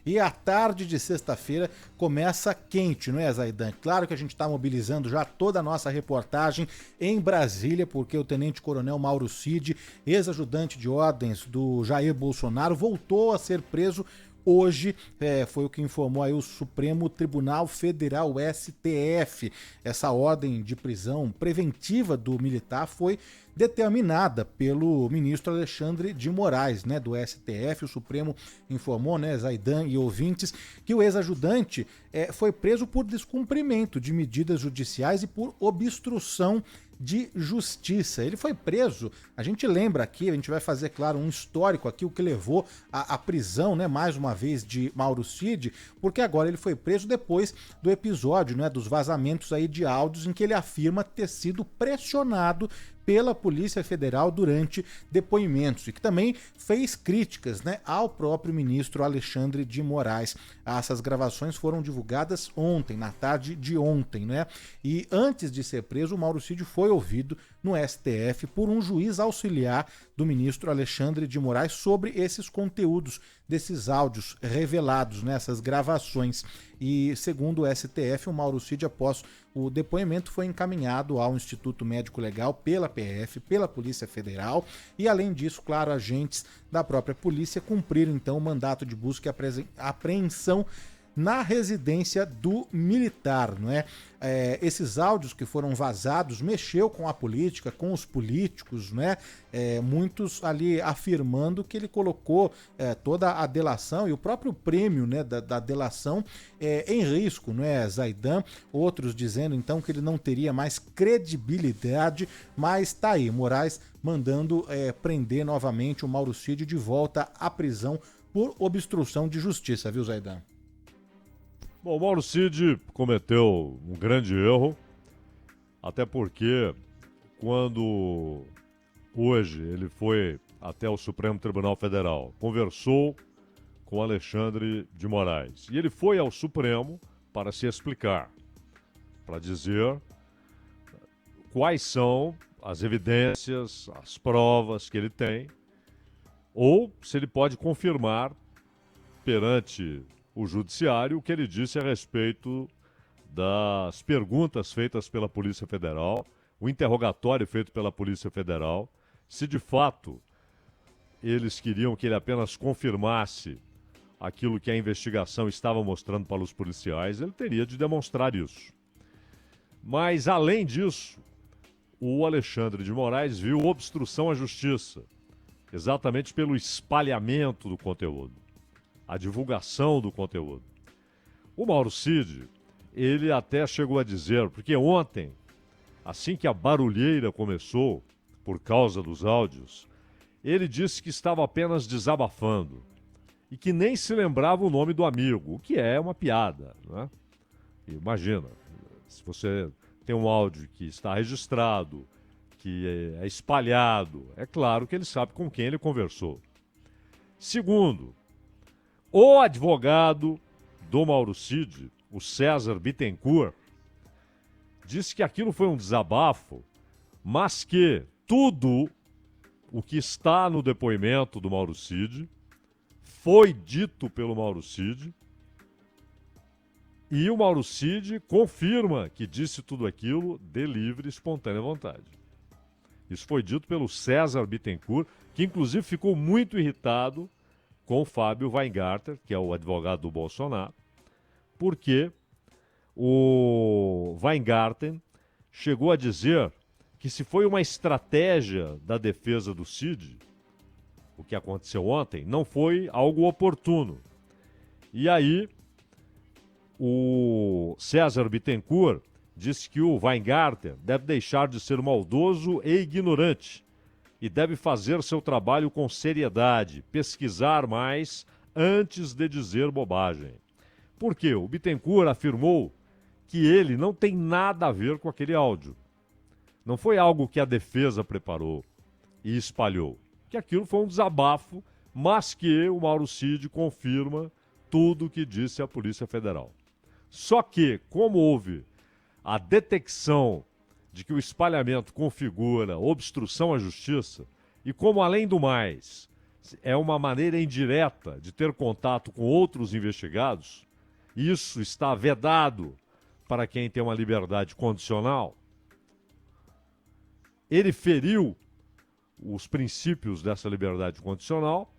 E a tarde de sexta-feira começa quente, não é, Zaidan? Claro que a gente está mobilizando já toda a nossa reportagem em Brasília, porque o tenente-coronel Mauro Cid, ex-ajudante de ordens do Jair Bolsonaro, voltou a ser preso hoje. Foi o que informou aí o Supremo Tribunal Federal, o STF. Essa ordem de prisão preventiva do militar foi determinada pelo ministro Alexandre de Moraes, né, do STF. O Supremo informou, né, Zaidan e ouvintes, que o ex-ajudante foi preso por descumprimento de medidas judiciais e por obstrução de justiça. Ele foi preso, a gente lembra aqui, a gente vai fazer, claro, um histórico aqui, o que levou à prisão, né, mais uma vez, de Mauro Cid, porque agora ele foi preso depois do episódio, né, dos vazamentos aí de áudios em que ele afirma ter sido pressionado pela Polícia Federal durante depoimentos e que também fez críticas, né, ao próprio ministro Alexandre de Moraes. Essas gravações foram divulgadas ontem, na tarde de ontem, né? E antes de ser preso, o Mauro Cid foi ouvido no STF por um juiz auxiliar do ministro Alexandre de Moraes sobre esses conteúdos desses áudios revelados nessas gravações. E segundo o STF, o Mauro Cid, após o depoimento, foi encaminhado ao Instituto Médico Legal pela PF, pela Polícia Federal, e além disso, claro, agentes da própria polícia cumpriram então o mandato de busca e apreensão na residência do militar, não é? Esses áudios que foram vazados mexeu com a política, com os políticos, né? Muitos ali afirmando que ele colocou toda a delação e o próprio prêmio, né, da delação em risco, não é, Zaidan? Outros dizendo então que ele não teria mais credibilidade, mas tá aí, Moraes mandando prender novamente o Mauro Cid de volta à prisão por obstrução de justiça, viu, Zaidan? Bom, o Mauro Cid cometeu um grande erro, até porque quando hoje ele foi até o Supremo Tribunal Federal, conversou com Alexandre de Moraes, e ele foi ao Supremo para se explicar, para dizer quais são as evidências, as provas que ele tem, ou se ele pode confirmar perante o judiciário o que ele disse a respeito das perguntas feitas pela Polícia Federal, o interrogatório feito pela Polícia Federal, se de fato eles queriam que ele apenas confirmasse aquilo que a investigação estava mostrando para os policiais, ele teria de demonstrar isso. Mas, além disso, o Alexandre de Moraes viu obstrução à justiça, exatamente pelo espalhamento do conteúdo, a divulgação do conteúdo. O Mauro Cid, ele até chegou a dizer, porque ontem, assim que a barulheira começou, por causa dos áudios, ele disse que estava apenas desabafando e que nem se lembrava o nome do amigo, o que é uma piada, né? Imagina, se você tem um áudio que está registrado, que é espalhado, é claro que ele sabe com quem ele conversou. Segundo, o advogado do Mauro Cid, o César Bittencourt, disse que aquilo foi um desabafo, mas que tudo o que está no depoimento do Mauro Cid foi dito pelo Mauro Cid, e o Mauro Cid confirma que disse tudo aquilo de livre e espontânea vontade. Isso foi dito pelo César Bittencourt, que inclusive ficou muito irritado com o Fábio Weingarten, que é o advogado do Bolsonaro, porque o Weingarten chegou a dizer que se foi uma estratégia da defesa do Cid, o que aconteceu ontem, não foi algo oportuno. E aí, o César Bittencourt disse que o Weingarten deve deixar de ser maldoso e ignorante e deve fazer seu trabalho com seriedade, pesquisar mais antes de dizer bobagem. Por quê? O Bittencourt afirmou que ele não tem nada a ver com aquele áudio. Não foi algo que a defesa preparou e espalhou. Que aquilo foi um desabafo, mas que o Mauro Cid confirma tudo o que disse a Polícia Federal. Só que, como houve a detecção de que o espalhamento configura obstrução à justiça, e como, além do mais, é uma maneira indireta de ter contato com outros investigados. Isso está vedado para quem tem uma liberdade condicional. Ele feriu os princípios dessa liberdade condicional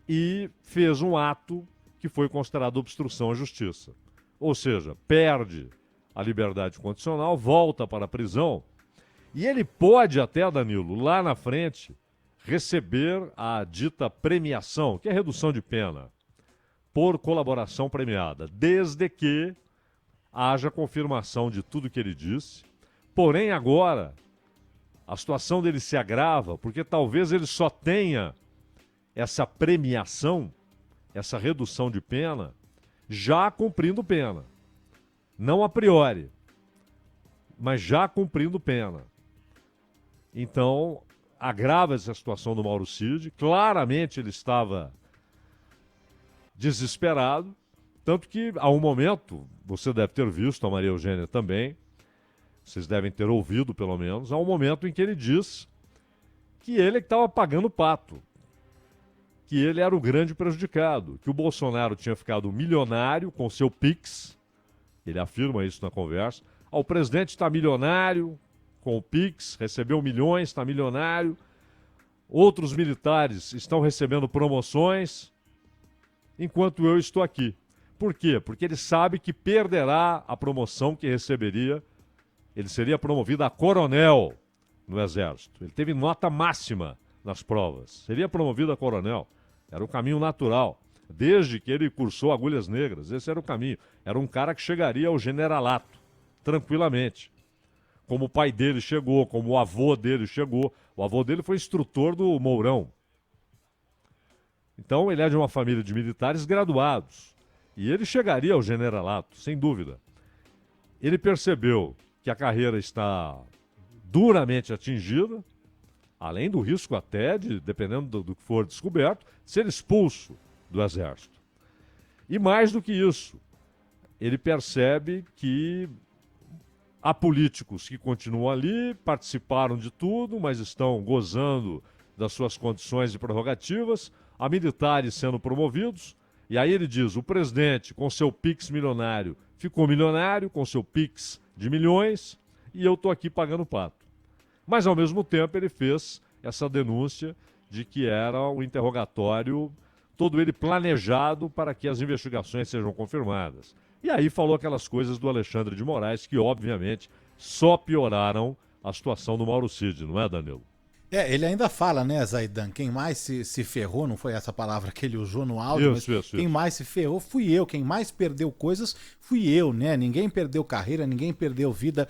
e fez um ato que foi considerado obstrução à justiça. Ou seja, perde a liberdade condicional, volta para a prisão e ele pode até, Danilo, lá na frente, receber a dita premiação, que é redução de pena, por colaboração premiada, desde que haja confirmação de tudo que ele disse. Porém, agora, a situação dele se agrava, porque talvez ele só tenha essa premiação, essa redução de pena, já cumprindo pena. Não a priori, mas já cumprindo pena. Então, agrava essa situação do Mauro Cid. Claramente ele estava desesperado, tanto que, a um momento, você deve ter visto, a Maria Eugênia também, vocês devem ter ouvido, pelo menos, há um momento em que ele diz que ele estava pagando o pato, que ele era o grande prejudicado, que o Bolsonaro tinha ficado milionário com seu Pix, ele afirma isso na conversa. O presidente está milionário com o Pix, recebeu milhões, está milionário. Outros militares estão recebendo promoções, enquanto eu estou aqui. Por quê? Porque ele sabe que perderá a promoção que receberia. Ele seria promovido a coronel no Exército. Ele teve nota máxima nas provas. Seria promovido a coronel. Era o caminho natural. Desde que ele cursou Agulhas Negras, esse era o caminho. Era um cara que chegaria ao generalato, tranquilamente. Como o pai dele chegou, como o avô dele chegou. O avô dele foi instrutor do Mourão. Então ele é de uma família de militares graduados. E ele chegaria ao generalato, sem dúvida. Ele percebeu que a carreira está duramente atingida, além do risco até de, dependendo do que for descoberto, ser expulso do Exército. E mais do que isso, ele percebe que há políticos que continuam ali, participaram de tudo, mas estão gozando das suas condições e prerrogativas, há militares sendo promovidos, e aí ele diz, o presidente com seu Pix milionário ficou milionário, com seu Pix de milhões, e eu estou aqui pagando pato. Mas, ao mesmo tempo, ele fez essa denúncia de que era um interrogatório, todo ele planejado para que as investigações sejam confirmadas. E aí falou aquelas coisas do Alexandre de Moraes que, obviamente, só pioraram a situação do Mauro Cid, não é, Danilo? Ele ainda fala, né, Zaidan, quem mais se ferrou, não foi essa palavra que ele usou no áudio, mas quem mais se ferrou fui eu, quem mais perdeu coisas fui eu, né, ninguém perdeu carreira, ninguém perdeu vida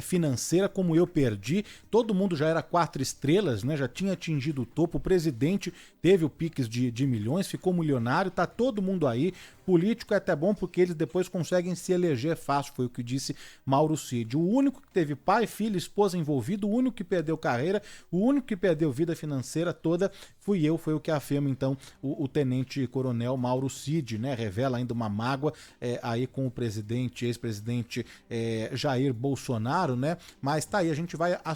financeira como eu perdi, todo mundo já era 4 estrelas, né, já tinha atingido o topo, o presidente teve o Pix de milhões, ficou milionário, tá todo mundo aí, político é até bom porque eles depois conseguem se eleger fácil, foi o que disse Mauro Cid. O único que teve pai, filho, esposa envolvido, o único que perdeu carreira, o único que perdeu vida financeira toda fui eu, foi o que afirma então o tenente-coronel Mauro Cid, né? Revela ainda uma mágoa aí com o presidente, ex-presidente Jair Bolsonaro, né? Mas tá aí, a gente vai acionar